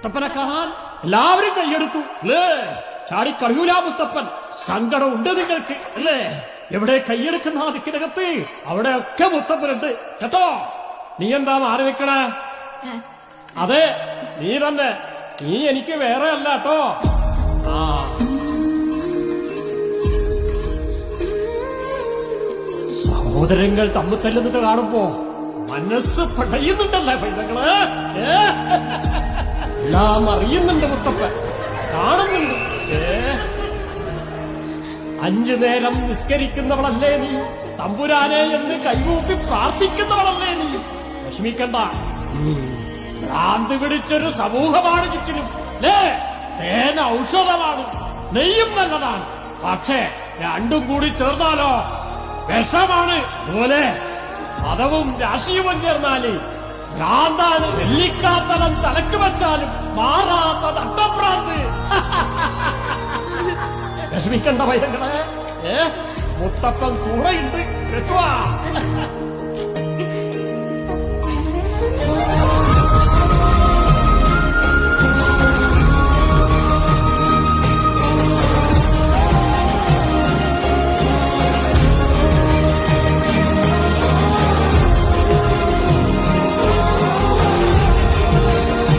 മുസ്തപ്പനെ കാണാൻ എല്ലാവരും കൈയെടുത്തു അല്ലേ? ചാടിക്കളിയൂല മുസ്തപ്പൻ. സങ്കടം ഉണ്ട് നിങ്ങൾക്ക് അല്ലേ? എവിടെ കൈയെടുക്കുന്ന ആ ദിക്കിനകത്ത് അവിടെ ഒക്കെ മുസ്തപ്പനുണ്ട് കേട്ടോ. നീ എന്താ മാറി നിൽക്കണേ? അതെ, നീ തന്നെ. നീ എനിക്ക് വേറെ അല്ല കേട്ടോ. ആ സഹോദരങ്ങൾ തമ്മിൽ തല്ലുന്നത് കാണുമ്പോ മനസ്സ് പടയുന്നുണ്ടല്ലേ പൈസകള്? എല്ലാം അറിയുന്നുണ്ട് മുത്തപ്പൻ, കാണുന്നുണ്ട്. 5 നേരം നിസ്കരിക്കുന്നവളല്ലേ നീ? തമ്പുരാനെ എന്ന് കൈകൂപ്പി പ്രാർത്ഥിക്കുന്നവളല്ലേ നീ? വിഷമിക്കണ്ട. ഭ്രാന്ത് പിടിച്ചൊരു സമൂഹമാണ് ചുറ്റിനും അല്ലേ? തേൻ ഔഷധമാണ്, നെയ്യും നല്ലതാണ്. പക്ഷേ രണ്ടും കൂടി ചേർന്നാലോ വിഷമാണ്. അതുപോലെ മതവും രാഷ്ട്രീയവും ചേർന്നാല് ഭ്രാന്താണ്. നെല്ലിക്കാത്തലം തലക്ക് വെച്ചാലും മാറാത്ത നട്ടഭ്രാന്ത്. വിഷമിക്കണ്ട പൈതങ്ങളെ, മുത്തപ്പൻ കൂടെയുണ്ട്.